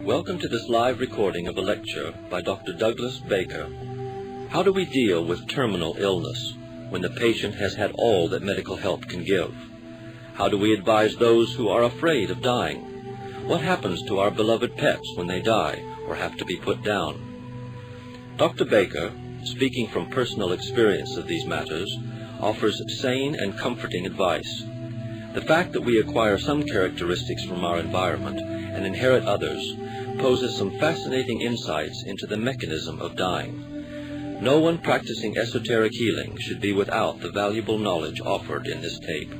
Welcome to this live recording of a lecture by Dr. Douglas Baker. How do we deal with terminal illness when the patient has had all that medical help can give? How do we advise those who are afraid of dying? What happens to our beloved pets when they die or have to be put down? Dr. Baker, speaking from personal experience of these matters, offers sane and comforting advice. The fact that we acquire some characteristics from our environment and inherit others poses some fascinating insights into the mechanism of dying. No one practicing esoteric healing should be without the valuable knowledge offered in this tape.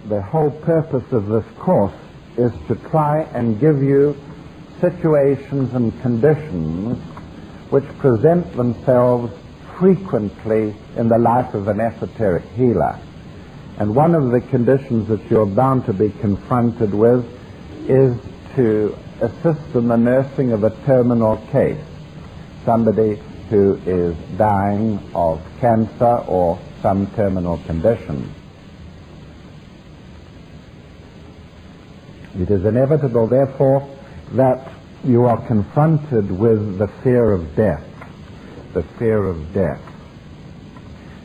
The whole purpose of this course is to try and give you situations and conditions which present themselves frequently in the life of an esoteric healer. And one of the conditions that you're bound to be confronted with is to assist in the nursing of a terminal case, somebody who is dying of cancer or some terminal condition. It is inevitable, therefore, that you are confronted with the fear of death. The fear of death.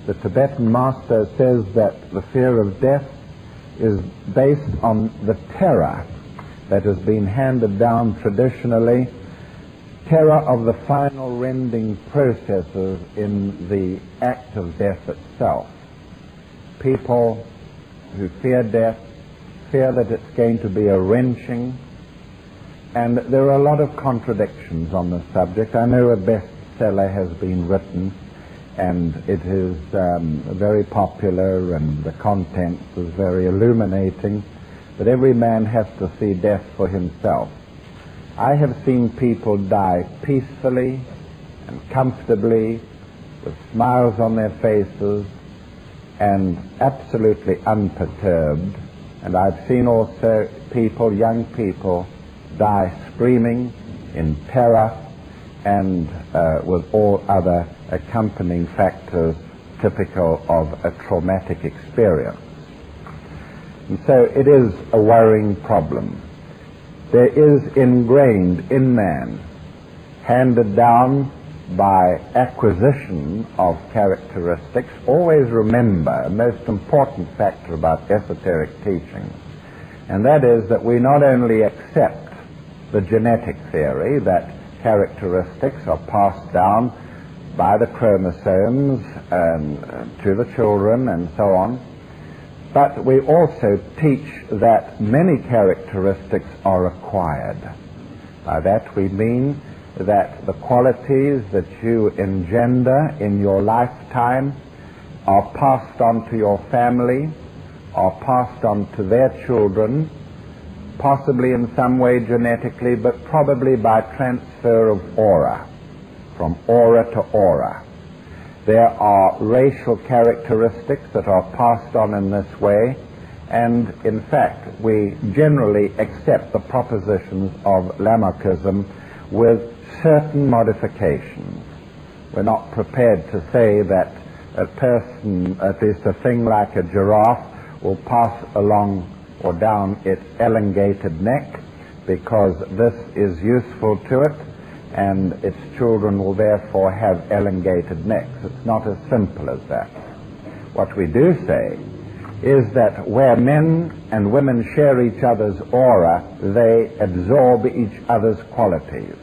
The Tibetan master says that the fear of death is based on the terror that has been handed down traditionally, terror of the final rending processes in the act of death itself. People who fear death fear that it's going to be a wrenching, and there are a lot of contradictions on the subject. I know a bestseller has been written, and it is very popular, and the contents is very illuminating, but every man has to see death for himself. I have seen people die peacefully and comfortably, with smiles on their faces, and absolutely unperturbed. And I've seen also people, young people, die screaming in terror and with all other accompanying factors typical of a traumatic experience. And so it is a worrying problem. There is ingrained in man, handed down by acquisition of characteristics. Always remember a most important factor about esoteric teachings, and that is that we not only accept the genetic theory that characteristics are passed down by the chromosomes to the children and so on, but we also teach that many characteristics are acquired. By that we mean that the qualities that you engender in your lifetime are passed on to your family, are passed on to their children, possibly in some way genetically, but probably by transfer of aura, from aura to aura. There are racial characteristics that are passed on in this way, and in fact we generally accept the propositions of Lamarckism with certain modifications. We're not prepared to say that a person, at least a thing like a giraffe, will pass along or down its elongated neck because this is useful to it, and its children will therefore have elongated necks. It's not as simple as that. What we do say is that where men and women share each other's aura, they absorb each other's qualities.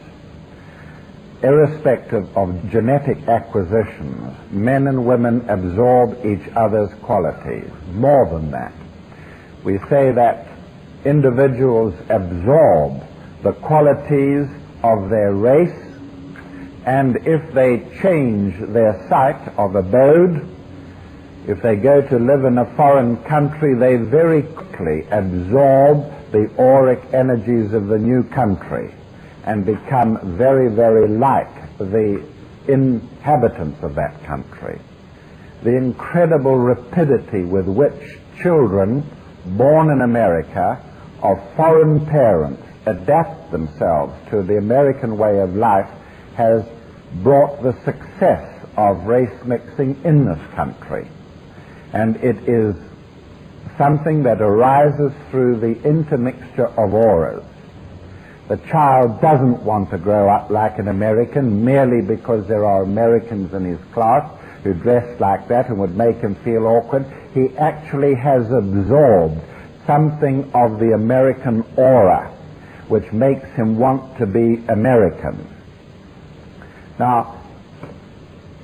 Irrespective of genetic acquisitions, men and women absorb each other's qualities. More than that, we say that individuals absorb the qualities of their race, and if they change their site of abode, if they go to live in a foreign country, they very quickly absorb the auric energies of the new country and become very, very like the inhabitants of that country. The incredible rapidity with which children born in America of foreign parents adapt themselves to the American way of life has brought the success of race mixing in this country. And it is something that arises through the intermixture of auras. The child doesn't want to grow up like an American merely because there are Americans in his class who dress like that and would make him feel awkward. He actually has absorbed something of the American aura, which makes him want to be American. Now,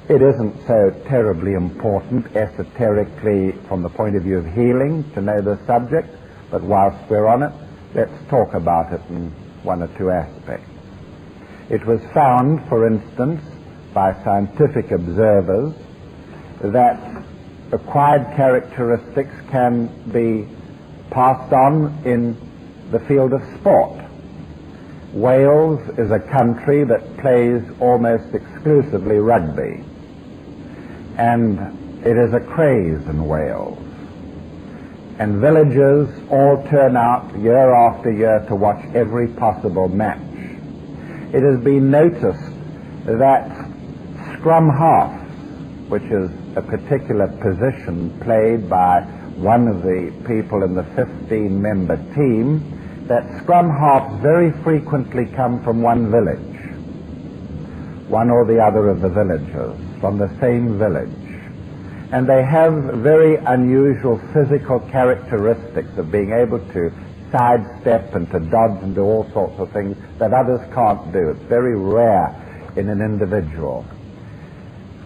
it isn't so terribly important esoterically from the point of view of healing to know the subject, but whilst we're on it, let's talk about it in one or two aspects. It was found, for instance, by scientific observers that acquired characteristics can be passed on in the field of sport. Wales is a country that plays almost exclusively rugby, and it is a craze in Wales. And villagers all turn out year after year to watch every possible match. It has been noticed that scrum halves, which is a particular position played by one of the people in the 15-member team, that scrum halves very frequently come from one village, one or the other of the villagers, from the same village. And they have very unusual physical characteristics of being able to sidestep and to dodge and do all sorts of things that others can't do. It's very rare in an individual.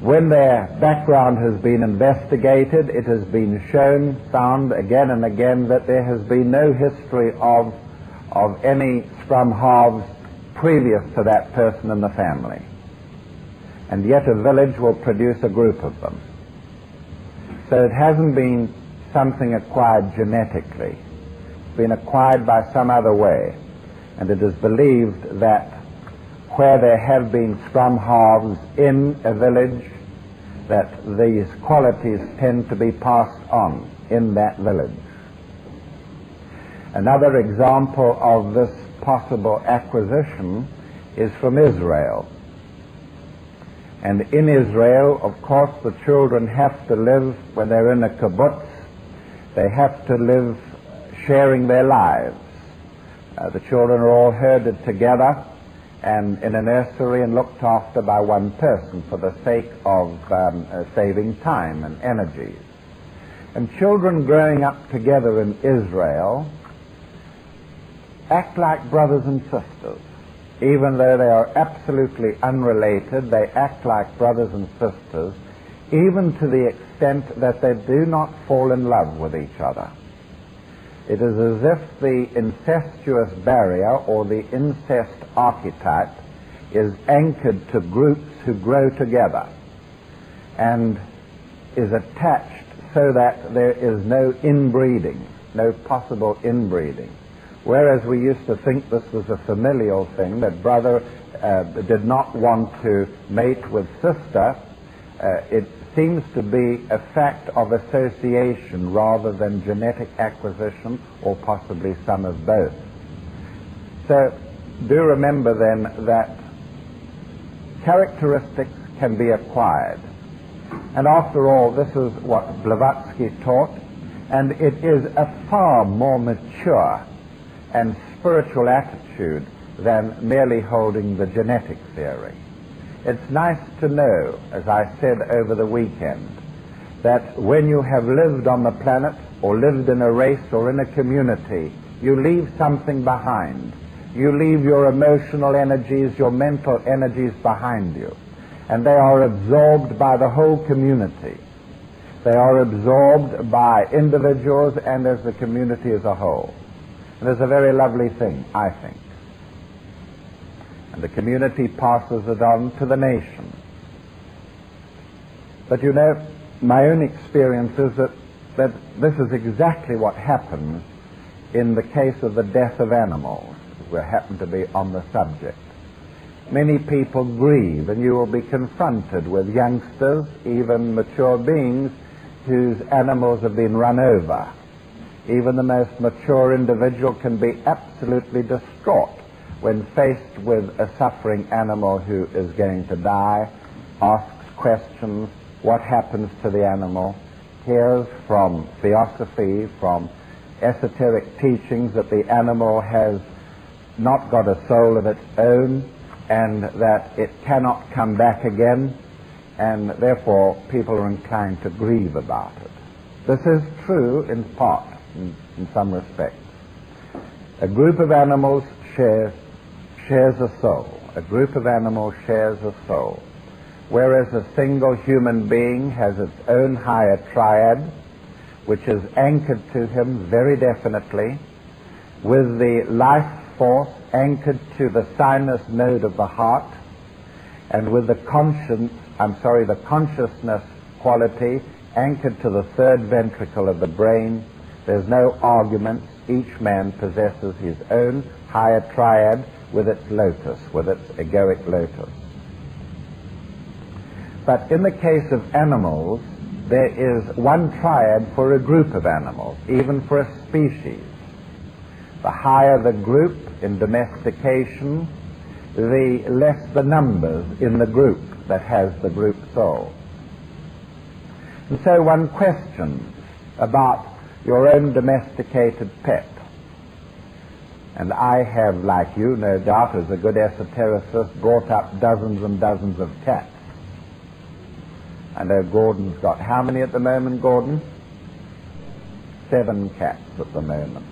When their background has been investigated, it has been found again and again that there has been no history of any scrum halves previous to that person in the family. And yet a village will produce a group of them. So it hasn't been something acquired genetically. It's been acquired by some other way. And it is believed that where there have been scrum halves in a village, that these qualities tend to be passed on in that village. Another example of this possible acquisition is from Israel. And in Israel, of course, the children have to live, when they're in a kibbutz, they have to live sharing their lives. The children are all herded together and in a nursery and looked after by one person for the sake of saving time and energies. And children growing up together in Israel act like brothers and sisters. Even though they are absolutely unrelated, they act like brothers and sisters, even to the extent that they do not fall in love with each other. It is as if the incestuous barrier or the incest archetype is anchored to groups who grow together and is attached so that there is no inbreeding, no possible inbreeding. Whereas we used to think this was a familial thing, that brother did not want to mate with sister, it seems to be a fact of association rather than genetic acquisition, or possibly some of both. So do remember then that characteristics can be acquired. And after all, this is what Blavatsky taught, and it is a far more mature and spiritual attitude than merely holding the genetic theory. It's nice to know, as I said over the weekend, that when you have lived on the planet or lived in a race or in a community, you leave something behind. You leave your emotional energies, your mental energies behind you, and they are absorbed by the whole community. They are absorbed by individuals and as the community as a whole. And it's a very lovely thing, I think. And the community passes it on to the nation. But you know, my own experience is that this is exactly what happens in the case of the death of animals. We happen to be on the subject. Many people grieve, and you will be confronted with youngsters, even mature beings, whose animals have been run over. Even the most mature individual can be absolutely distraught when faced with a suffering animal who is going to die, asks questions what happens to the animal, hears from theosophy, from esoteric teachings that the animal has not got a soul of its own and that it cannot come back again, and therefore people are inclined to grieve about it. This is true in part, in some respects. A group of animals shares a soul. A group of animals shares a soul. Whereas a single human being has its own higher triad, which is anchored to him very definitely, with the life force anchored to the sinus node of the heart, and with the consciousness quality anchored to the third ventricle of the brain. There's no arguments. Each man possesses his own higher triad with its lotus, with its egoic lotus. But in the case of animals, there is one triad for a group of animals, even for a species. The higher the group in domestication, the less the numbers in the group that has the group soul. And so one questions about your own domesticated pet. And I have, like you, no doubt, as a good esotericist, brought up dozens and dozens of cats. I know Gordon's got how many at the moment, Gordon? 7 cats at the moment.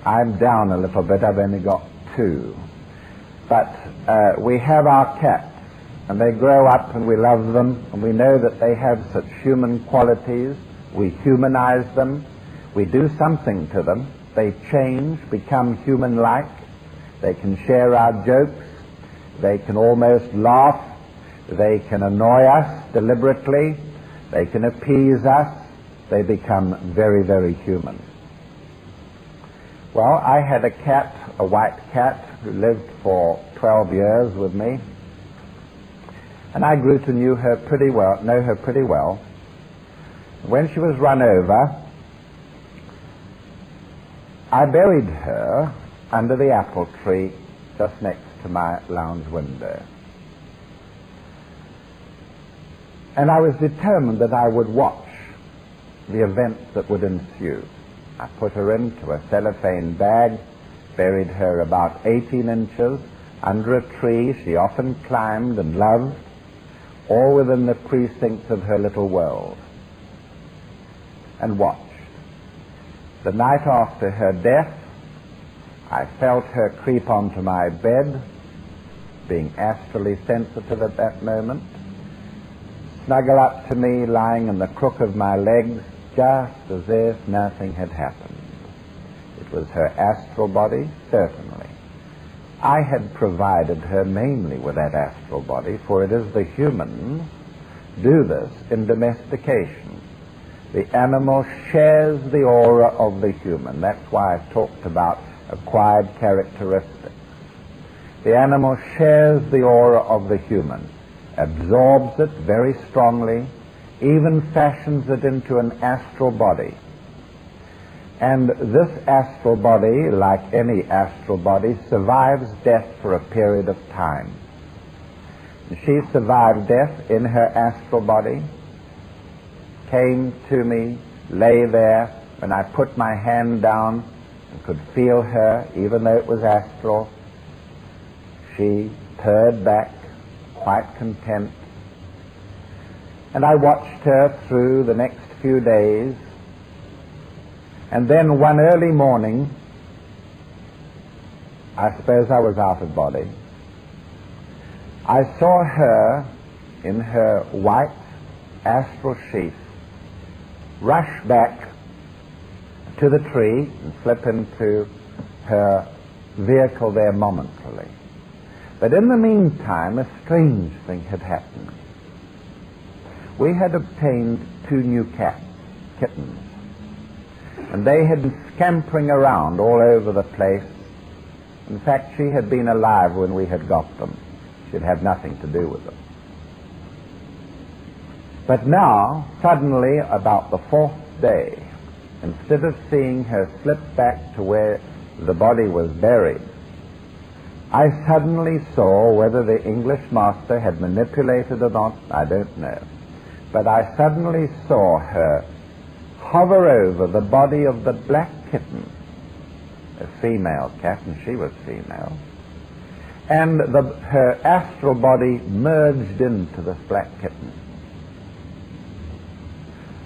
I'm down a little bit, I've only got 2. But we have our cats, and they grow up and we love them, and we know that they have such human qualities. We humanize them. We do something to them. They change, become human-like. They can share our jokes. They can almost laugh. They can annoy us deliberately. They can appease us. They become very, very human. Well, I had a cat, a white cat, who lived for 12 years with me. And I grew to know her pretty well. When she was run over, I buried her under the apple tree just next to my lounge window. And I was determined that I would watch the events that would ensue. I put her into a cellophane bag, buried her about 18 inches under a tree she often climbed and loved, all within the precincts of her little world, and watched. The night after her death, I felt her creep onto my bed, being astrally sensitive at that moment, snuggle up to me lying in the crook of my legs, just as if nothing had happened. It was her astral body, certainly. I had provided her mainly with that astral body, for it is the humans do this in domestication. The animal shares the aura of the human. That's why I've talked about acquired characteristics. The animal shares the aura of the human, absorbs it very strongly, even fashions it into an astral body. And this astral body, like any astral body, survives death for a period of time. She survived death in her astral body, came to me, lay there, and I put my hand down and could feel her, even though it was astral. She purred back, quite content. And I watched her through the next few days. And then one early morning, I suppose I was out of body, I saw her in her white astral sheath rush back to the tree and slip into her vehicle there momentarily. But in the meantime, a strange thing had happened. We had obtained 2 new kittens, and they had been scampering around all over the place. In fact, she had been alive when we had got them. She'd had nothing to do with them. But now, suddenly, about the 4th day, instead of seeing her slip back to where the body was buried, I suddenly saw, whether the English master had manipulated or not, I don't know, but I suddenly saw her hover over the body of the black kitten, a female cat, and she was female, and her astral body merged into this black kitten.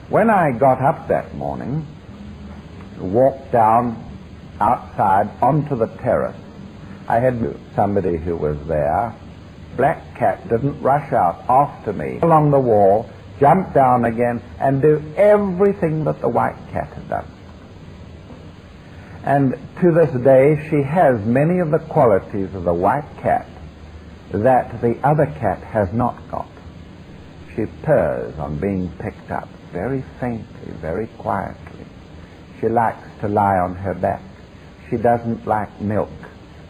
When I got up that morning, walked down outside onto the terrace, I had somebody who was there. Black cat didn't rush out after me along the wall, jump down again, and do everything that the white cat had done. And to this day, she has many of the qualities of the white cat that the other cat has not got. She purrs on being picked up, very faintly, very quietly. She likes to lie on her back. She doesn't like milk.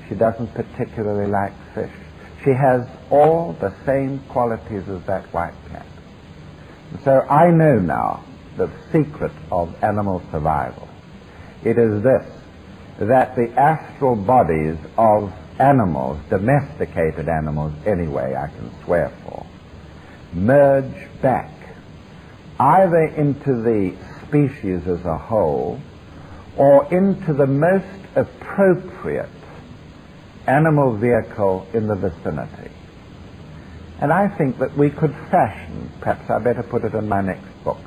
She doesn't particularly like fish. She has all the same qualities as that white cat. So I know now the secret of animal survival. It is this, that the astral bodies of animals, domesticated animals anyway, I can swear for, merge back either into the species as a whole or into the most appropriate animal vehicle in the vicinity. And I think that we could fashion, perhaps I better put it in my next book,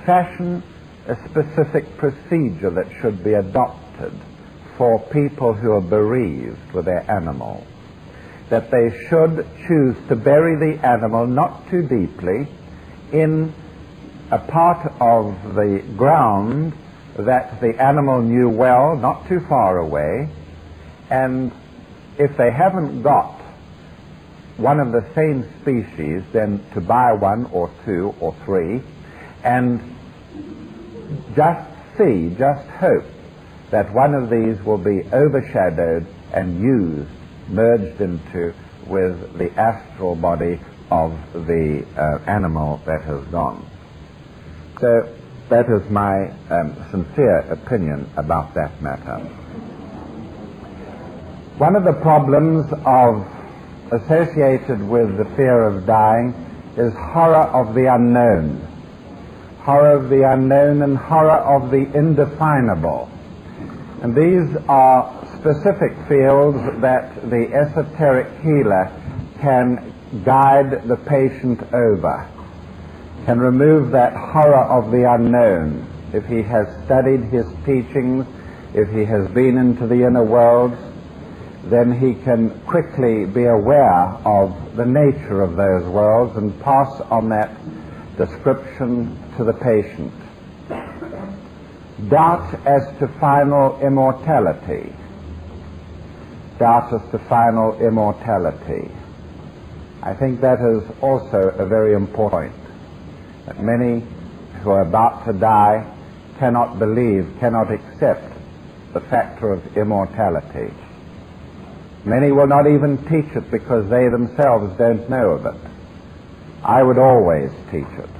fashion a specific procedure that should be adopted for people who are bereaved with their animal. That they should choose to bury the animal not too deeply in a part of the ground that the animal knew well, not too far away, and if they haven't got one of the same species, then to buy one or two or three, and just hope that one of these will be overshadowed and used, merged into, with the astral body of the animal that has gone. So that is my sincere opinion about that matter. One of the problems associated with the fear of dying is horror of the unknown. Horror of the unknown and horror of the indefinable. And these are specific fields that the esoteric healer can guide the patient over, can remove that horror of the unknown. If he has studied his teachings, if he has been into the inner worlds, then he can quickly be aware of the nature of those worlds and pass on that description to the patient. Doubt as to final immortality. Doubt as to final immortality. I think that is also a very important point. That many who are about to die cannot believe, cannot accept the factor of immortality. Many will not even teach it because they themselves don't know of it. I would always teach it.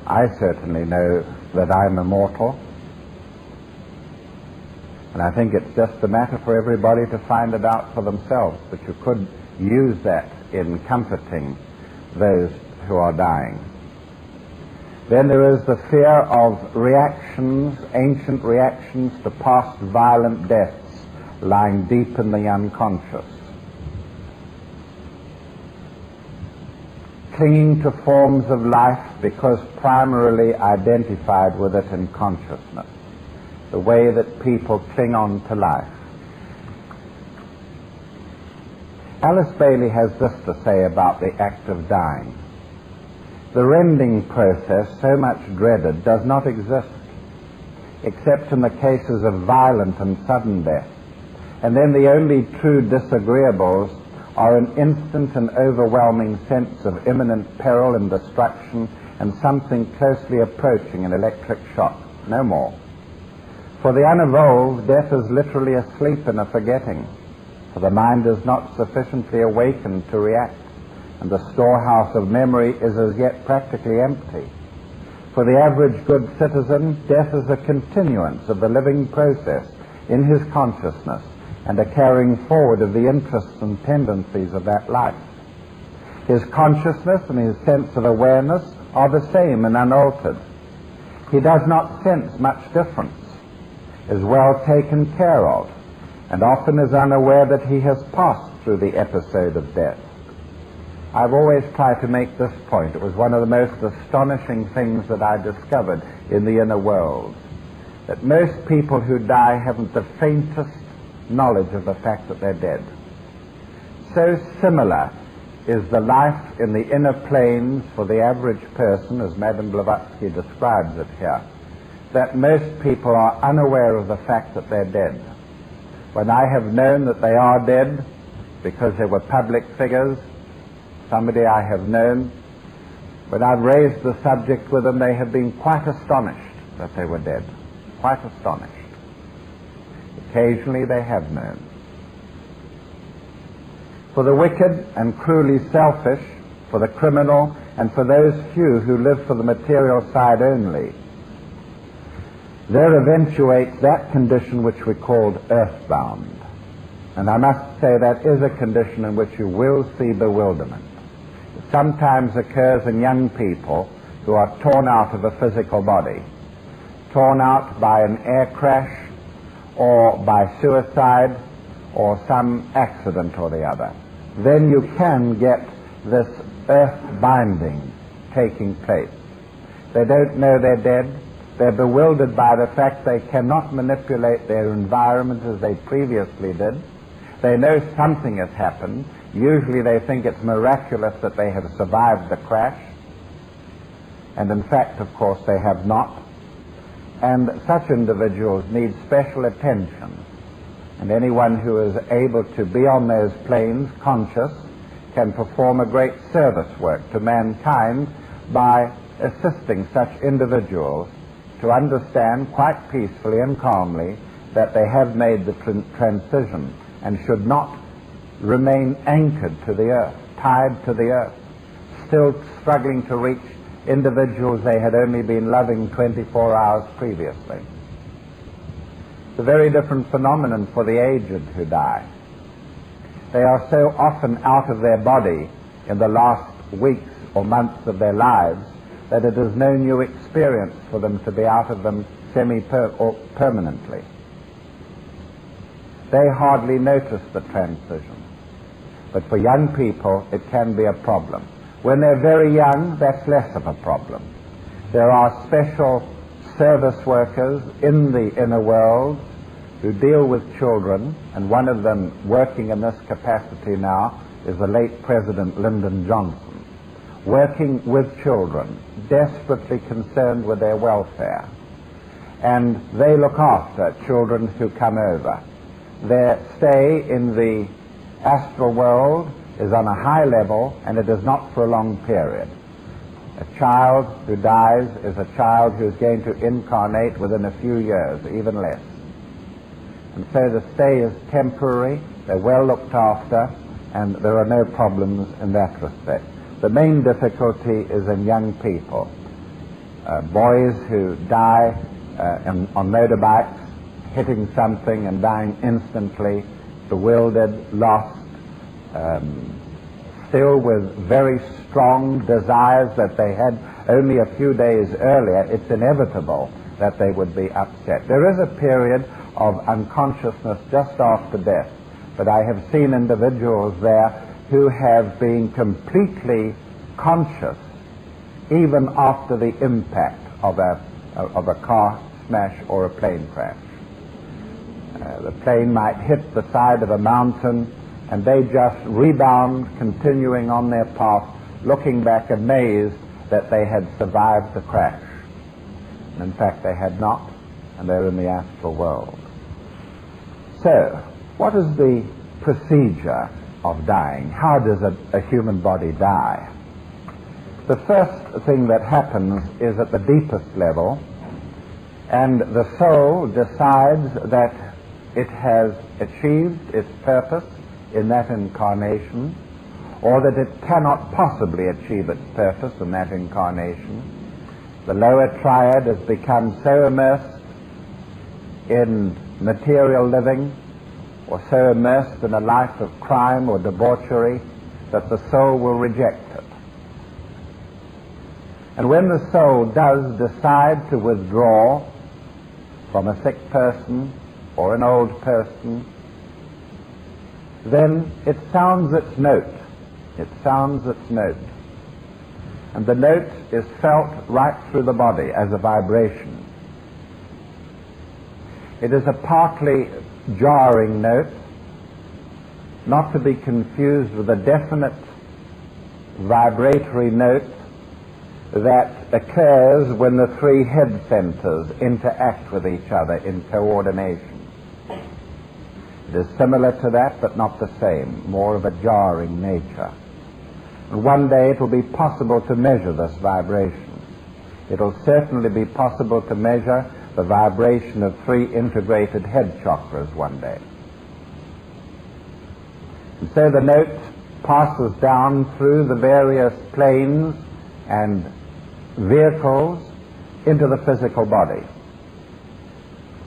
I certainly know that I'm immortal, and I think it's just a matter for everybody to find it out for themselves, but you could use that in comforting those who are dying. Then there is the fear of reactions, ancient reactions to past violent deaths lying deep in the unconscious. Clinging to forms of life because primarily identified with it in consciousness. The way that people cling on to life. Alice Bailey has this to say about the act of dying. The rending process, so much dreaded, does not exist except in the cases of violent and sudden death. And then the only true disagreeables are an instant and overwhelming sense of imminent peril and destruction and something closely approaching an electric shock. No more. For the unevolved, death is literally a sleep and a forgetting, for the mind is not sufficiently awakened to react, and the storehouse of memory is as yet practically empty. For the average good citizen, death is a continuance of the living process in his consciousness, and a carrying forward of the interests and tendencies of that life. His consciousness and his sense of awareness are the same and unaltered. He does not sense much difference, is well taken care of, and often is unaware that he has passed through the episode of death. I've always tried to make this point. It was one of the most astonishing things that I discovered in the inner world, that most people who die haven't the faintest knowledge of the fact that they're dead. So similar is the life in the inner planes for the average person, as Madame Blavatsky describes it here, that most people are unaware of the fact that they're dead. When I have known that they are dead, because they were public figures, somebody I have known, when I've raised the subject with them, they have been quite astonished that they were dead. Quite astonished. Occasionally they have known. For the wicked and cruelly selfish, for the criminal, and for those few who live for the material side only, there eventuates that condition which we called earthbound. And I must say that is a condition in which you will see bewilderment. It sometimes occurs in young people who are torn out of a physical body, torn out by an air crash or by suicide or some accident or the other. Then you can get this earth binding taking place. They don't know they're dead. They're bewildered by the fact they cannot manipulate their environment as they previously did. They know something has happened. Usually they think it's miraculous that they have survived the crash. And in fact, of course, they have not. And such individuals need special attention. And anyone who is able to be on those planes, conscious, can perform a great service work to mankind by assisting such individuals to understand quite peacefully and calmly that they have made the transition and should not remain anchored to the earth, tied to the earth, still struggling to reach individuals they had only been loving 24 hours previously. It's a very different phenomenon for the aged who die. They are so often out of their body in the last weeks or months of their lives that it is no new experience for them to be out of them permanently. They hardly notice the transition. But for young people, it can be a problem. When they're very young, that's less of a problem. There are special service workers in the inner world who deal with children, and one of them working in this capacity now is the late President Lyndon Johnson, working with children, desperately concerned with their welfare. And they look after children who come over. Their stay in the astral world is on a high level, and it is not for a long period. A child who dies is a child who is going to incarnate within a few years, even less. And so the stay is temporary, they're well looked after, and there are no problems in that respect. The main difficulty is in young people. Boys who die on motorbikes, hitting something and dying instantly, bewildered, lost, still with very strong desires that they had only a few days earlier. It's inevitable that they would be upset. There is a period of unconsciousness just after death, but I have seen individuals there who have been completely conscious even after the impact of a car smash or a plane crash. The plane might hit the side of a mountain and they just rebound, continuing on their path, looking back amazed that they had survived the crash. And in fact they had not, and they're in the astral world. So, what is the procedure of dying? How does a human body die? The first thing that happens is at the deepest level, and the soul decides that it has achieved its purpose in that incarnation, or that it cannot possibly achieve its purpose in that incarnation. The lower triad has become so immersed in material living or so immersed in a life of crime or debauchery that the soul will reject it. And when the soul does decide to withdraw from a sick person or an old person, then it sounds its note. It sounds its note. And the note is felt right through the body as a vibration. It is a partly jarring note, not to be confused with a definite vibratory note that occurs when the three head centers interact with each other in coordination. It is similar to that, but not the same, more of a jarring nature. And one day it will be possible to measure this vibration. It will certainly be possible to measure the vibration of three integrated head chakras one day. And so the note passes down through the various planes and vehicles into the physical body.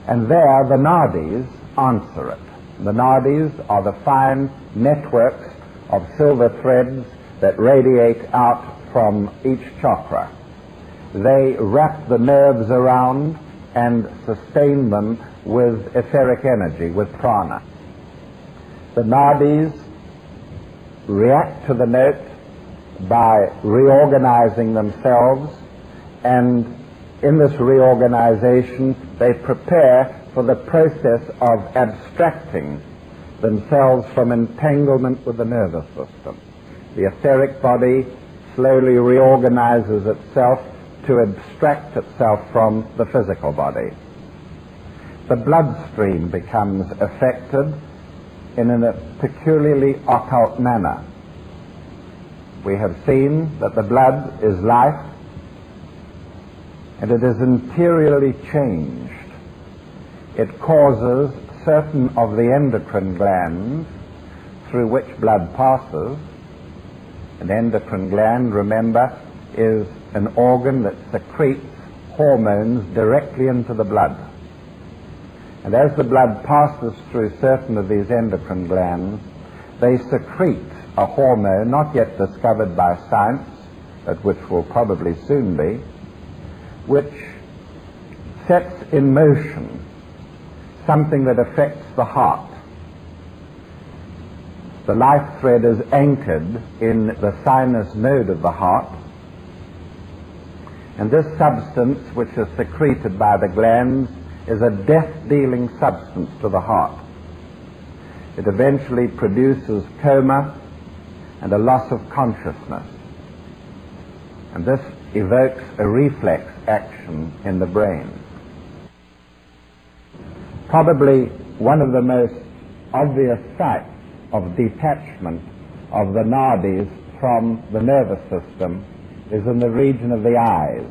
And there the nadis answer it. The nadis are the fine networks of silver threads that radiate out from each chakra. They wrap the nerves around and sustain them with etheric energy, with prana. The nadis react to the note by reorganizing themselves, and in this reorganization they prepare for the process of abstracting themselves from entanglement with the nervous system. The etheric body slowly reorganizes itself to abstract itself from the physical body. The bloodstream becomes affected in a peculiarly occult manner. We have seen that the blood is life, and it is interiorly changed. It causes certain of the endocrine glands through which blood passes. An endocrine gland, remember, is an organ that secretes hormones directly into the blood. And as the blood passes through certain of these endocrine glands, they secrete a hormone not yet discovered by science, but which will probably soon be, which sets in motion something that affects the heart. The life thread is anchored in the sinus node of the heart, and this substance, which is secreted by the glands, is a death-dealing substance to the heart. It eventually produces coma and a loss of consciousness, and this evokes a reflex action in the brain. Probably one of the most obvious sights of detachment of the nadis from the nervous system is in the region of the eyes.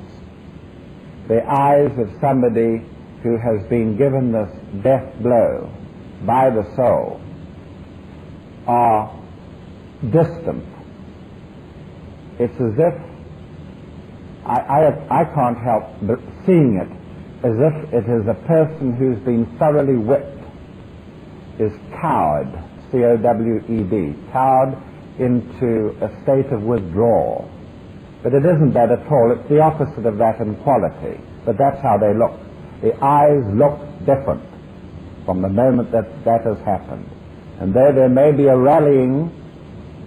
The eyes of somebody who has been given this death blow by the soul are distant. It's as if, I can't help but seeing it as if it is a person who's been thoroughly whipped, is cowed, C-O-W-E-D, cowed into a state of withdrawal. But it isn't that at all. It's the opposite of that in quality. But that's how they look. The eyes look different from the moment that that has happened. And though there may be a rallying,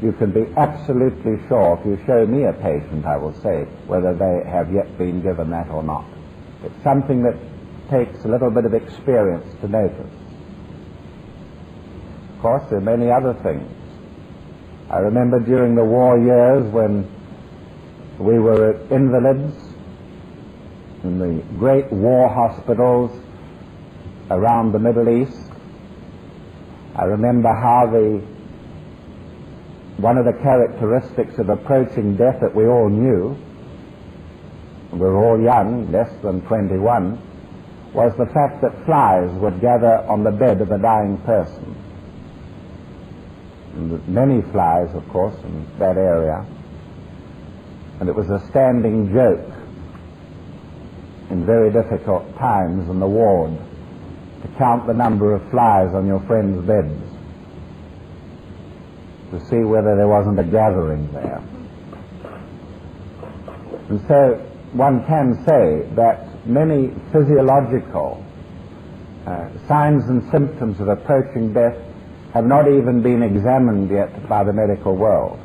you can be absolutely sure, if you show me a patient, I will say whether they have yet been given that or not. It's something that takes a little bit of experience to notice. Of course, there are many other things. I remember during the war years when we were invalids in the great war hospitals around the Middle East. I remember how one of the characteristics of approaching death that we all knew, we were all young, less than 21, was the fact that flies would gather on the bed of a dying person. And many flies, of course, in that area. And it was a standing joke in very difficult times in the ward to count the number of flies on your friends' beds, to see whether there wasn't a gathering there. And so one can say that many physiological signs and symptoms of approaching death have not even been examined yet by the medical world.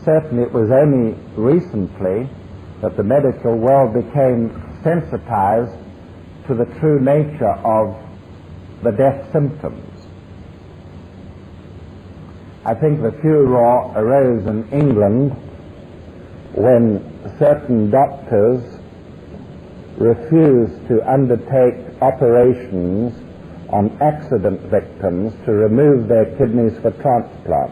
Certainly it was only recently that the medical world became sensitized to the true nature of the death symptoms. I think the furor arose in England when certain doctors refused to undertake operations on accident victims to remove their kidneys for transplant.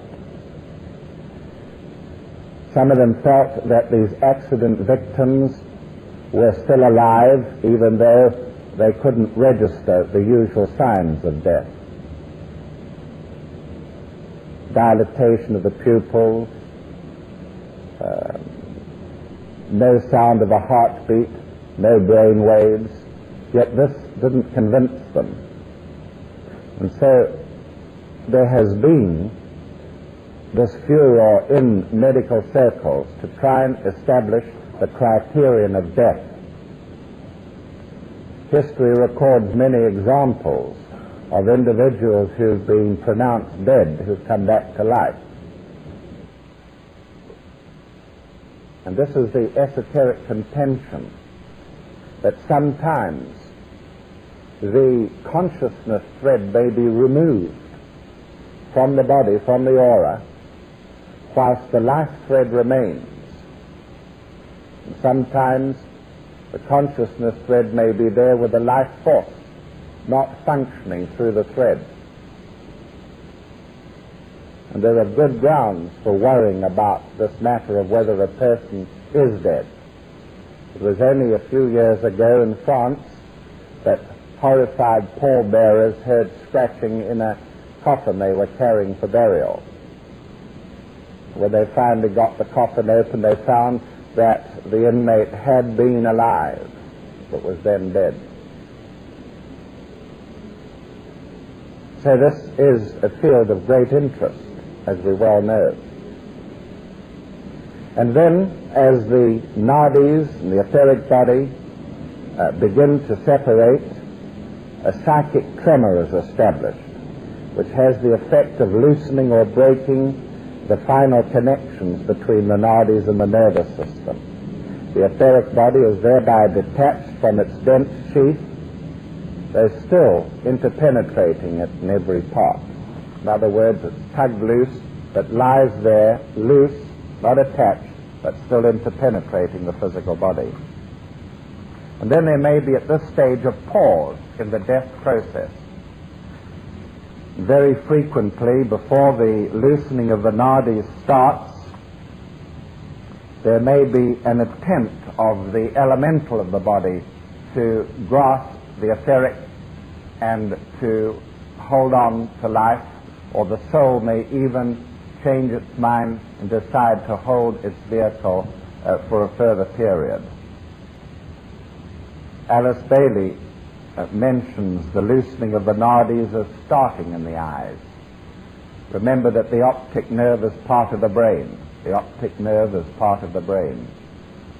Some of them felt that these accident victims were still alive even though they couldn't register the usual signs of death. Dilatation of the pupils, no sound of a heartbeat, no brain waves, yet this didn't convince them. And so there has been this furor in medical circles to try and establish the criterion of death. History records many examples of individuals who've been pronounced dead, who've come back to life. And this is the esoteric contention that sometimes the consciousness thread may be removed from the body, from the aura, whilst the life thread remains. And sometimes the consciousness thread may be there with the life force not functioning through the thread. And there are good grounds for worrying about this matter of whether a person is dead. It was only a few years ago in France that horrified pallbearers heard scratching in a coffin they were carrying for burial. When they finally got the coffin open, they found that the inmate had been alive, but was then dead. So this is a field of great interest, as we well know. And then, as the nadis and the etheric body begin to separate, a psychic tremor is established, which has the effect of loosening or breaking the final connections between the nadis and the nervous system. The etheric body is thereby detached from its dense sheath, though still interpenetrating it in every part. In other words, it's tugged loose, but lies there loose, not attached, but still interpenetrating the physical body. And then there may be at this stage a pause in the death process. Very frequently, before the loosening of the nadis starts, there may be an attempt of the elemental of the body to grasp the etheric and to hold on to life, or the soul may even change its mind and decide to hold its vehicle for a further period. Alice Bailey mentions the loosening of the nadis as starting in the eyes. Remember that the optic nerve is part of the brain. The optic nerve is part of the brain.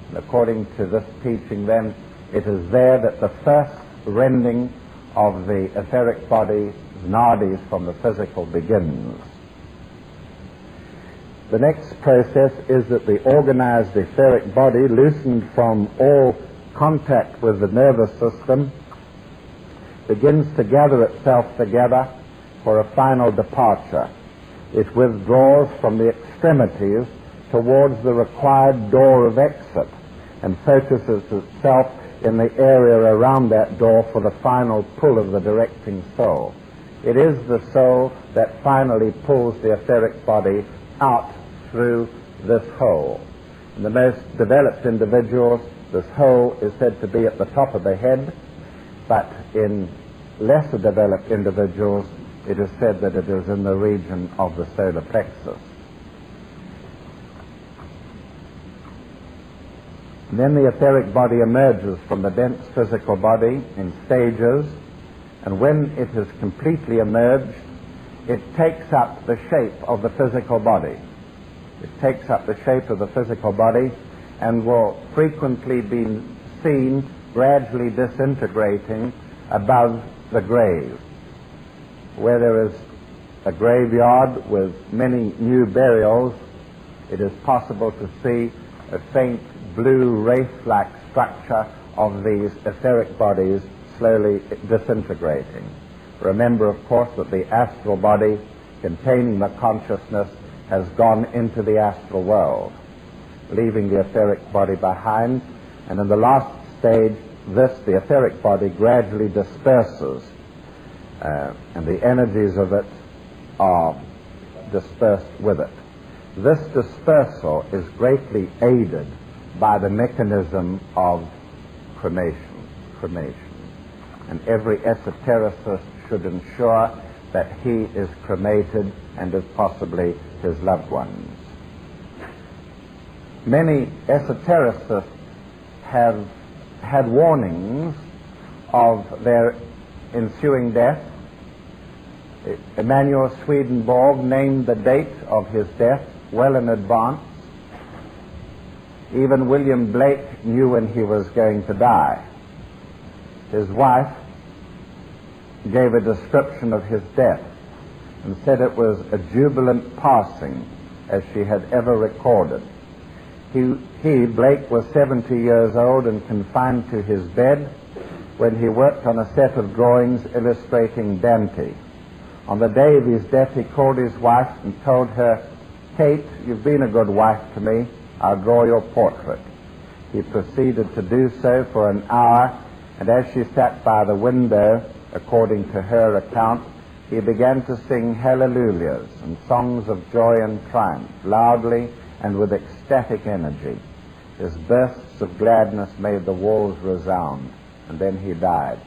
And according to this teaching, then, it is there that the first rending of the etheric body's nadis from the physical begins. The next process is that the organized etheric body, loosened from all contact with the nervous system, begins to gather itself together for a final departure. It withdraws from the extremities towards the required door of exit and focuses itself in the area around that door for the final pull of the directing soul. It is the soul that finally pulls the etheric body out through this hole. In the most developed individuals, this hole is said to be at the top of the head, but in lesser developed individuals, it is said that it is in the region of the solar plexus. And then the etheric body emerges from the dense physical body in stages, And when it has completely emerged, it takes up the shape of the physical body. It takes up the shape of the physical body and will frequently be seen gradually disintegrating above the grave. Where there is a graveyard with many new burials, it is possible to see a faint blue wraith-like structure of these etheric bodies slowly disintegrating. Remember, of course, that the astral body containing the consciousness has gone into the astral world, leaving the etheric body behind, and in the last stage, the etheric body gradually disperses, and the energies of it are dispersed with it. This dispersal is greatly aided by the mechanism of cremation. And every esotericist should ensure that he is cremated, and if possibly his loved ones. Many esotericists have had warnings of their ensuing death. Emanuel Swedenborg named the date of his death well in advance. Even William Blake knew when he was going to die. His wife gave a description of his death and said it was a jubilant passing as she had ever recorded. Blake, was 70 years old and confined to his bed when he worked on a set of drawings illustrating Dante. On the day of his death, he called his wife and told her, "Kate, you've been a good wife to me. I'll draw your portrait." He proceeded to do so for an hour, and as she sat by the window, according to her account, he began to sing hallelujahs and songs of joy and triumph, loudly and with ecstatic energy. His bursts of gladness made the walls resound, and then he died.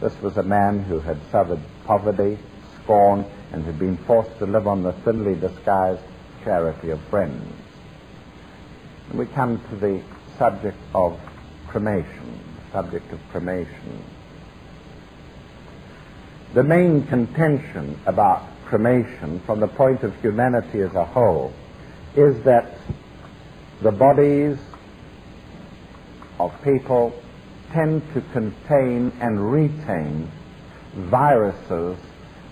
This was a man who had suffered poverty, scorn, and had been forced to live on the thinly disguised charity of friends. And we come to the subject of cremation. The main contention about cremation from the point of humanity as a whole is that the bodies of people tend to contain and retain viruses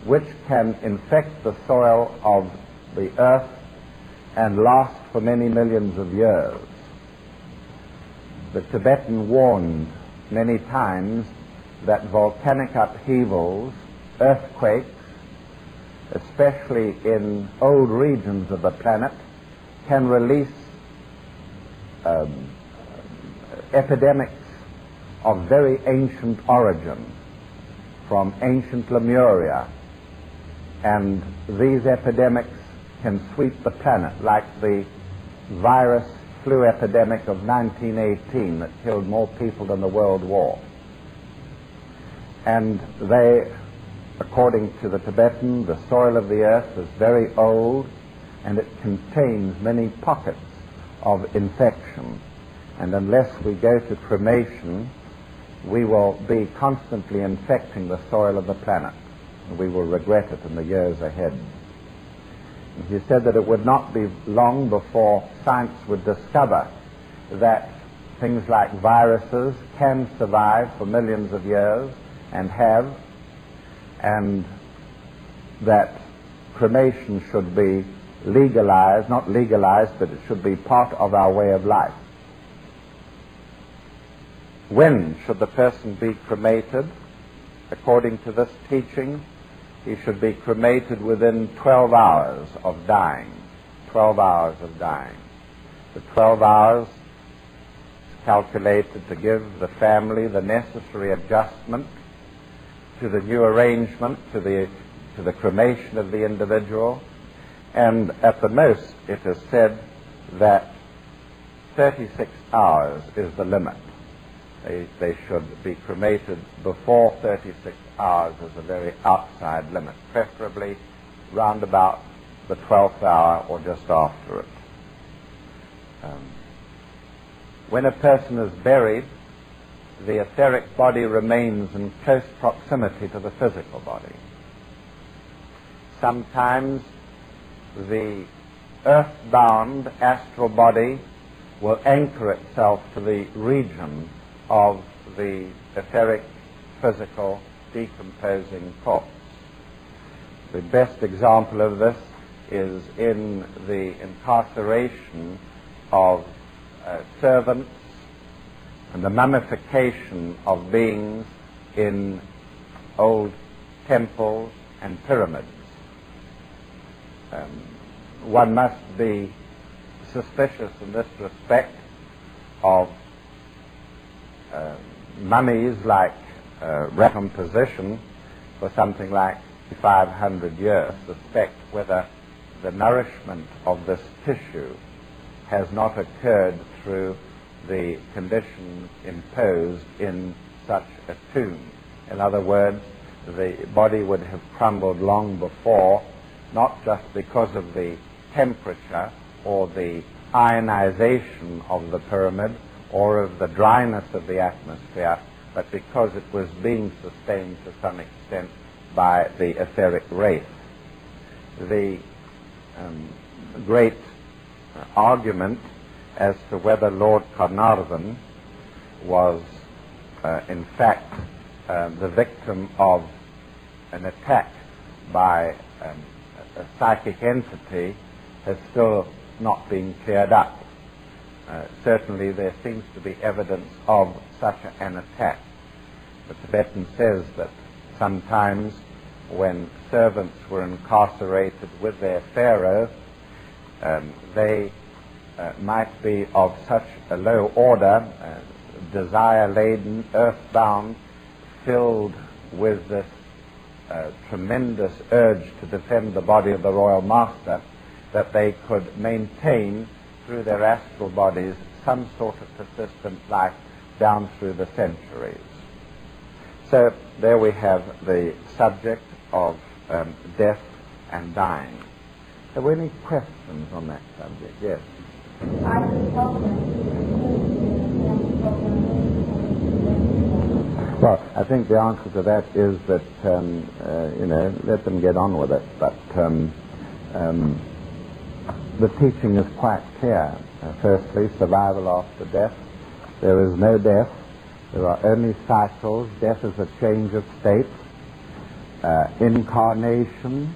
which can infect the soil of the earth and last for many millions of years. The Tibetan warned many times that volcanic upheavals, earthquakes, especially in old regions of the planet, can release epidemics of very ancient origin from ancient Lemuria, and these epidemics can sweep the planet, like the virus flu epidemic of 1918 that killed more people than the World War. And they, according to the Tibetan, the soil of the earth is very old, and it contains many pockets of infection. And unless we go to cremation, we will be constantly infecting the soil of the planet, and we will regret it in the years ahead. And he said that it would not be long before science would discover that things like viruses can survive for millions of years, and have, and that cremation should be legalized, not legalized, but it should be part of our way of life. When should the person be cremated? According to this teaching, he should be cremated within 12 hours of dying. 12 hours of dying. The 12 hours is calculated to give the family the necessary adjustment to the new arrangement, to the cremation of the individual, and at the most it is said that 36 hours is the limit. They should be cremated before 36 hours as a very outside limit, preferably round about the 12th hour or just after it. When a person is buried, the etheric body remains in close proximity to the physical body. Sometimes the earthbound astral body will anchor itself to the region of the etheric, physical, decomposing corpse. The best example of this is in the incarceration of servants and the mummification of beings in old temples and pyramids. One must be suspicious in this respect of mummies like recomposition for something like 500 years, suspect whether the nourishment of this tissue has not occurred through the conditions imposed in such a tomb. In other words, the body would have crumbled long before, not just because of the temperature or the ionization of the pyramid or of the dryness of the atmosphere, but because it was being sustained to some extent by the etheric wraith. The great argument as to whether Lord Carnarvon was in fact the victim of an attack by a psychic entity has still not been cleared up. Certainly there seems to be evidence of such an attack. The Tibetan says that sometimes when servants were incarcerated with their pharaoh, they might be of such a low order, desire-laden, earthbound, filled with this tremendous urge to defend the body of the royal master, that they could maintain through their astral bodies some sort of persistent life down through the centuries. So there we have the subject of death and dying. Are there any questions on that subject? Yes. Well, I think the answer to that is that, let them get on with it. But the teaching is quite clear. Firstly, survival after death. There is no death. There are only cycles. Death is a change of state. Incarnation,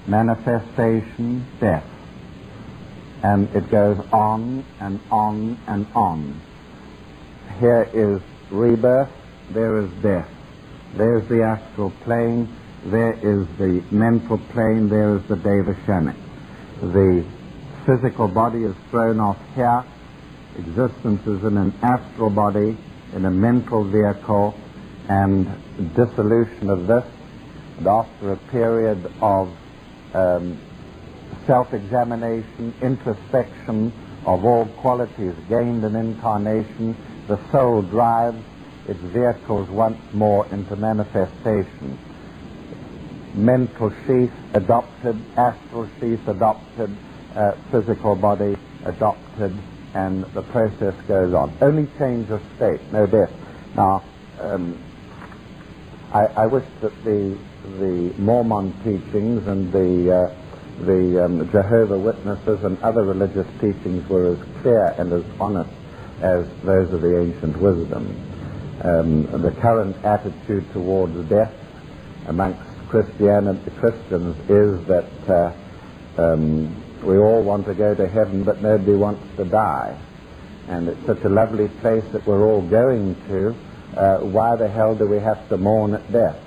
manifestation, death. And it goes on and on and on. Here is rebirth, there is death. There's the astral plane, there is the mental plane, there is the Devashanic. The physical body is thrown off here. Existence is in an astral body, in a mental vehicle, and dissolution of this. And after a period of self-examination, introspection of all qualities gained in incarnation, the soul drives its vehicles once more into manifestation. Mental sheath adopted, astral sheath adopted, physical body adopted, and the process goes on. Only change of state, no death. Now, I wish that the Mormon teachings and the Jehovah Witnesses and other religious teachings were as clear and as honest as those of the ancient wisdom. The current attitude towards death amongst Christians is that we all want to go to heaven, but nobody wants to die. And it's such a lovely place that we're all going to. Why the hell do we have to mourn at death?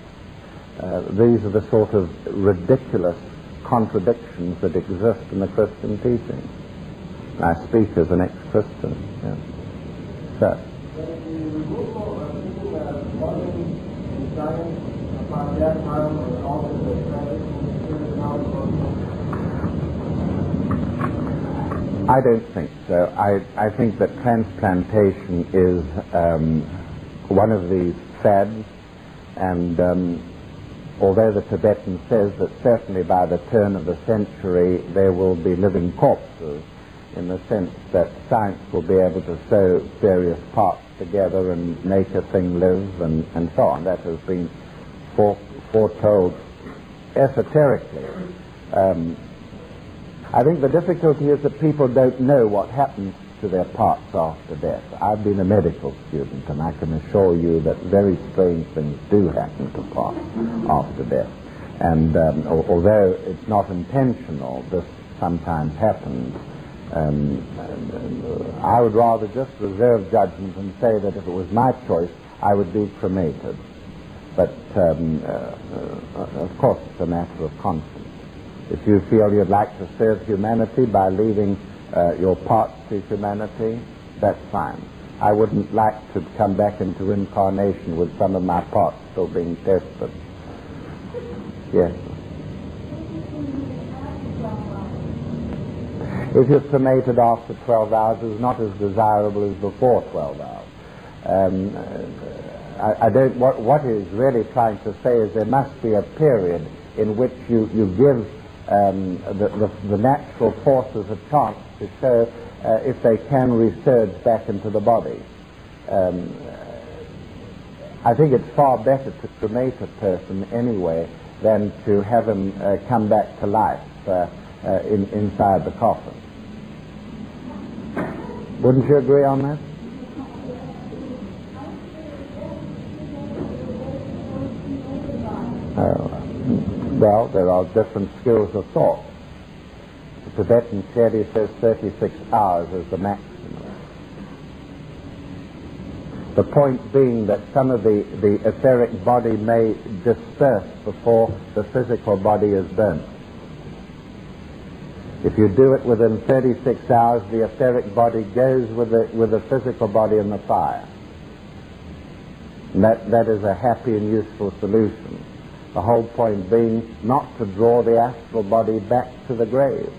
These are the sort of ridiculous contradictions that exist in the Christian teaching. I speak as an ex-Christian. Yeah. So. I don't think so. I think that transplantation is one of these fads, and although the Tibetan says that certainly by the turn of the century there will be living corpses, in the sense that science will be able to sew various parts together and make a thing live and so on. That has been foretold esoterically. I think the difficulty is that people don't know what happens to their parts after death. I've been a medical student, and I can assure you that very strange things do happen to parts after death. And although it's not intentional, this sometimes happens. I would rather just reserve judgment and say that if it was my choice, I would be cremated. But of course, it's a matter of conscience. If you feel you'd like to serve humanity by leaving your parts to humanity, that's fine. I wouldn't like to come back into incarnation with some of my parts still being tested. Yes. If you're cremated after 12 hours, it's not as desirable as before 12 hours. I don't. What is really trying to say is there must be a period in which you give the natural forces a chance to show if they can resurge back into the body. I think it's far better to cremate a person anyway than to have him come back to life inside the coffin. Wouldn't you agree on that? Well, there are different schools of thought. The Tibetan theory says 36 hours is the maximum. The point being that some of the etheric body may disperse before the physical body is burnt. If you do it within 36 hours, the etheric body goes with the physical body in the fire. And that is a happy and useful solution. The whole point being not to draw the astral body back to the grave.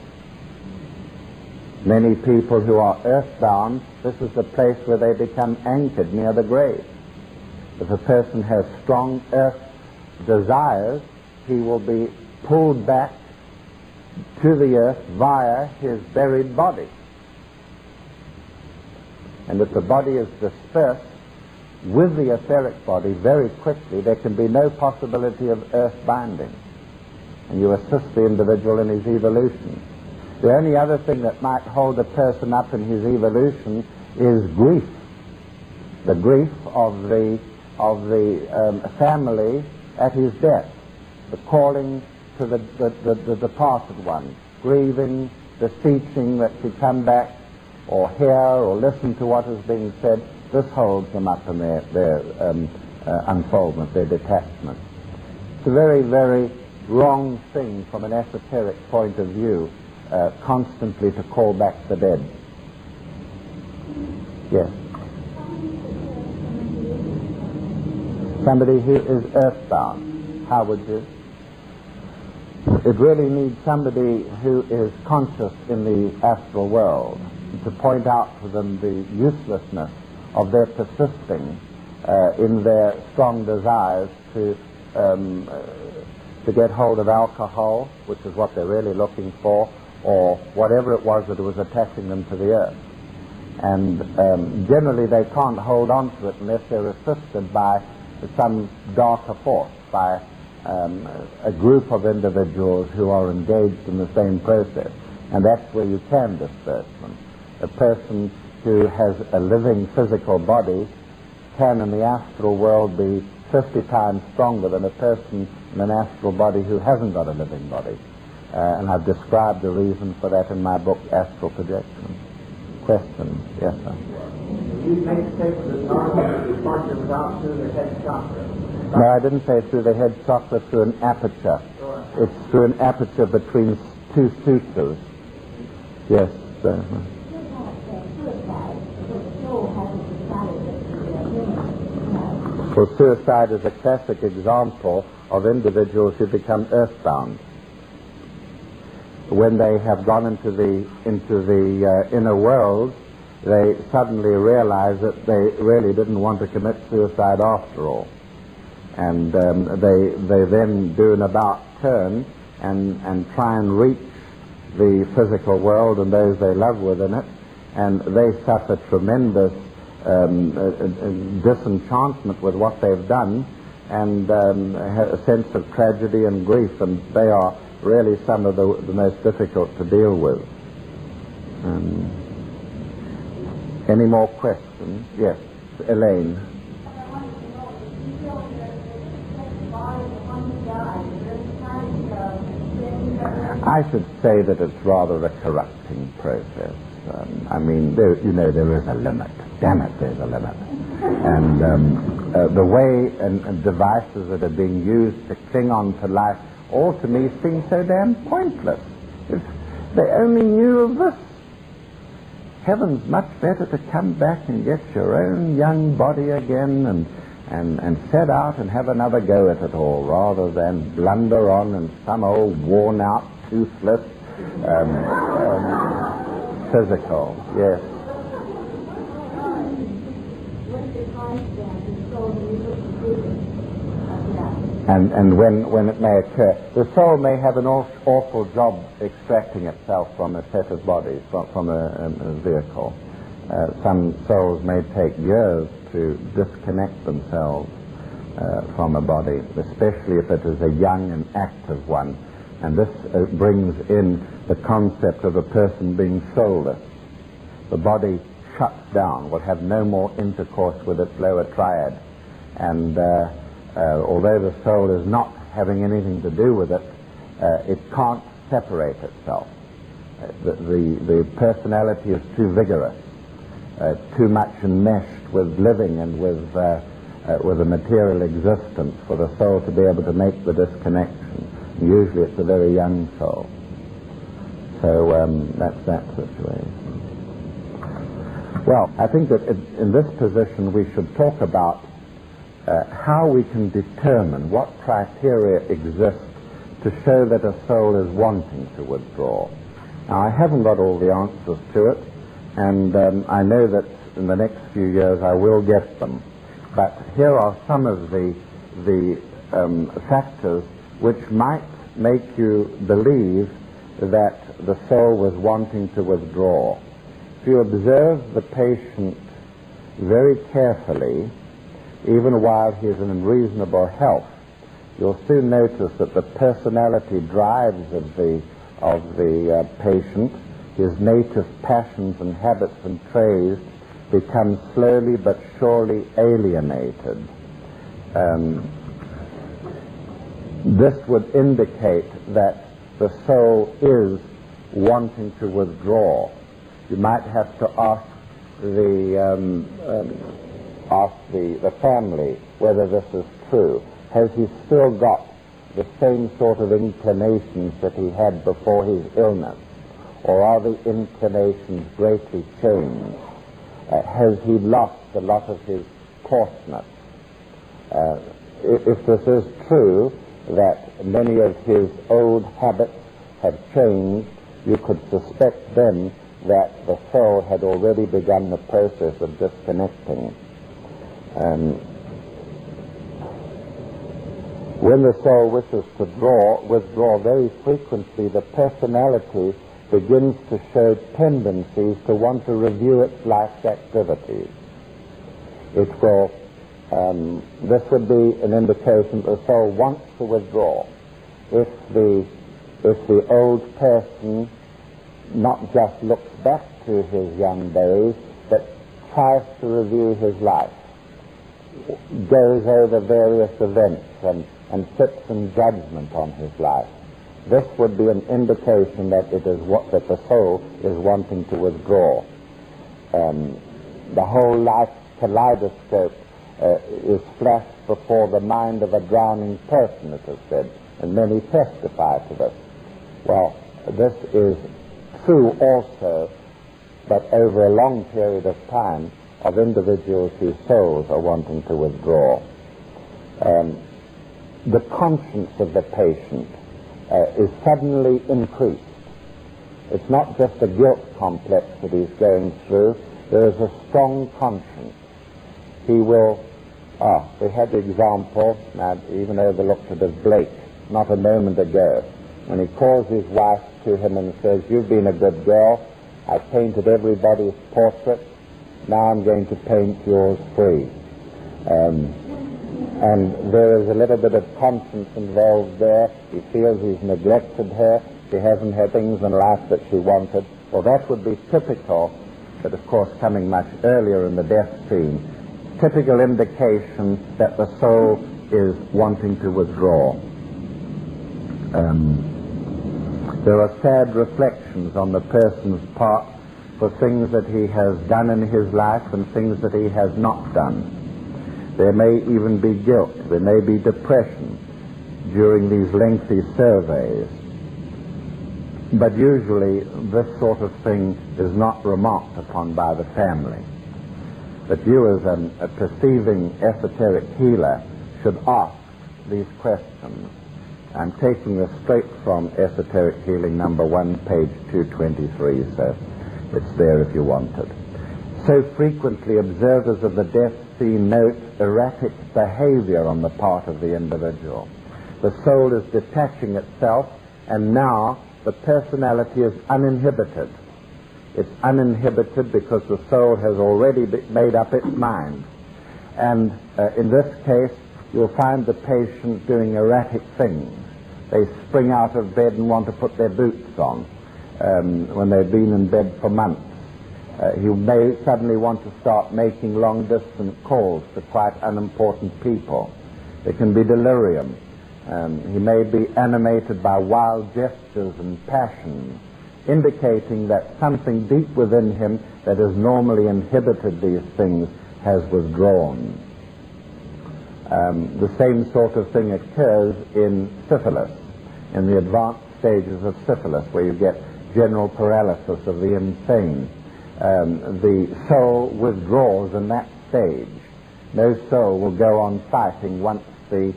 Many people who are earthbound, this is the place where they become anchored near the grave. If a person has strong earth desires, he will be pulled back to the earth via his buried body. And if the body is dispersed with the etheric body very quickly, there can be no possibility of earth binding. And you assist the individual in his evolution. The only other thing that might hold a person up in his evolution is grief. The grief of the family at his death. The calling to the departed one. Grieving, beseeching that she come back or hear or listen to what is being said. This holds them up in their unfoldment, their detachment. It's a very, very wrong thing from an esoteric point of view, constantly to call back the dead. Yes. Somebody who is earthbound, how would you? It really needs somebody who is conscious in the astral world to point out to them the uselessness of their persisting in their strong desires to get hold of alcohol, which is what they're really looking for, or whatever it was that was attaching them to the earth. And generally they can't hold on to it unless they're assisted by some darker force, by a group of individuals who are engaged in the same process. And that's where you can disperse them. A person who has a living physical body can in the astral world be 50 times stronger than a person in an astral body who hasn't got a living body. And I've described the reason for that in my book, Astral Projection. Question? Yes, sir. You make a statement that normally the function without through the head chakra. No, I didn't say through the head chakra, through an aperture. It's through an aperture between two sutras. Yes, sir. Well, suicide is a classic example of individuals who become earthbound. When they have gone into the inner world, they suddenly realize that they really didn't want to commit suicide after all. And they then do an about turn and try and reach the physical world and those they love within it, and they suffer tremendous disenchantment with what they've done, and a sense of tragedy and grief, and they are really some of the most difficult to deal with. Any more questions? Yes, Elaine. I should say that it's rather a corrupting process. I mean, there is a limit. Damn it, there's a limit. And the way and devices that are being used to cling on to life all to me seem so damn pointless. If they only knew of this. Heavens, much better to come back and get your own young body again and set out and have another go at it all, rather than blunder on in some old worn-out, toothless physical. Yes. And when it may occur, the soul may have an awful job extracting itself from a set of bodies, from a vehicle. Some souls may take years to disconnect themselves from a body, especially if it is a young and active one. And this brings in the concept of a person being soulless. The body shuts down, will have no more intercourse with its lower triad. And although the soul is not having anything to do with it, it can't separate itself. The personality is too vigorous, too much enmeshed with living and with a material existence for the soul to be able to make the disconnection. Usually it's a very young soul. So that's that situation. Well, I think that in this position we should talk about how we can determine what criteria exist to show that a soul is wanting to withdraw. Now, I haven't got all the answers to it, and I know that in the next few years I will get them. But here are some of the factors which might make you believe that the soul was wanting to withdraw. If you observe the patient very carefully, even while he is in reasonable health, you'll soon notice that the personality drives of the patient, his native passions and habits and traits, become slowly but surely alienated. This would indicate that the soul is wanting to withdraw. You might have to ask the family whether this is true. Has he still got the same sort of inclinations that he had before his illness? Or are the inclinations greatly changed? Has he lost a lot of his coarseness? If this is true, that many of his old habits have changed, you could suspect then that the soul had already begun the process of disconnecting. When the soul wishes to withdraw, very frequently the personality begins to show tendencies to want to review its life's activities. It will, this would be an indication that the soul wants to withdraw. If the old person not just looks back to his young days, but tries to review his life, goes over various events and sits in judgment on his life, this would be an indication that it is that the soul is wanting to withdraw. The whole life kaleidoscope is flashed before the mind of a drowning person, it is said, and many testify to this. Well, this is true also, but over a long period of time, of individuals whose souls are wanting to withdraw. The conscience of the patient is suddenly increased. It's not just a guilt complex that he's going through. There is a strong conscience. He will, we had the example, I even overlooked it, of Blake, not a moment ago, when he calls his wife to him and says, "You've been a good girl. I painted everybody's portrait. now I'm going to paint yours free. And there is a little bit of conscience involved there. He feels he's neglected her. She hasn't had things in life that she wanted. Well, that would be typical, but of course coming much earlier in the death scene, typical indication that the soul is wanting to withdraw. There are sad reflections on the person's part for things that he has done in his life and things that he has not done. There may even be guilt, there may be depression during these lengthy surveys. But usually this sort of thing is not remarked upon by the family. But you as a perceiving esoteric healer should ask these questions. I'm taking this straight from Esoteric Healing number 1, page 223, so it's there if you want it. So frequently observers of the death scene note erratic behavior on the part of the individual. The soul is detaching itself, and now the personality is uninhibited. It's uninhibited because the soul has already made up its mind. And in this case, you'll find the patient doing erratic things. They spring out of bed and want to put their boots on when they've been in bed for months. He may suddenly want to start making long-distance calls to quite unimportant people. There can be delirium. He may be animated by wild gestures and passions, indicating that something deep within him that has normally inhibited these things has withdrawn. The same sort of thing occurs in syphilis, in the advanced stages of syphilis, where you get general paralysis of the insane. The soul withdraws in that stage. No soul will go on fighting once the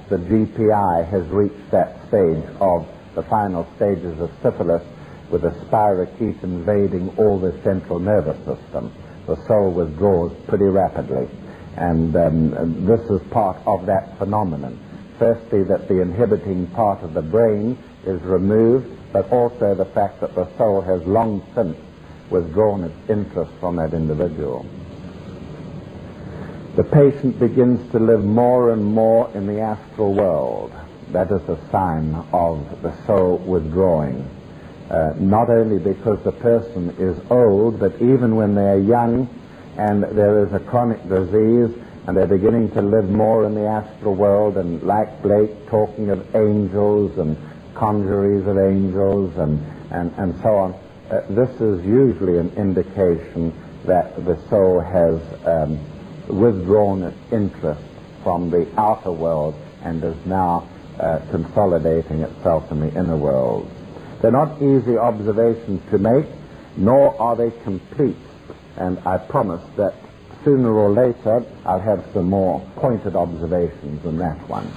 GPI has reached that stage of the final stages of syphilis, with a spirochete invading all the central nervous system. The soul withdraws pretty rapidly. And this is part of that phenomenon. Firstly, that the inhibiting part of the brain is removed, but also the fact that the soul has long since withdrawn its interest from that individual. The patient begins to live more and more in the astral world. That is a sign of the soul withdrawing. Not only because the person is old, but even when they are young and there is a chronic disease and they're beginning to live more in the astral world, and like Blake, talking of angels and conjuries of angels and so on. This is usually an indication that the soul has withdrawn its interest from the outer world and is now consolidating itself in the inner world. They're not easy observations to make, nor are they complete, and I promise that sooner or later I'll have some more pointed observations than that one.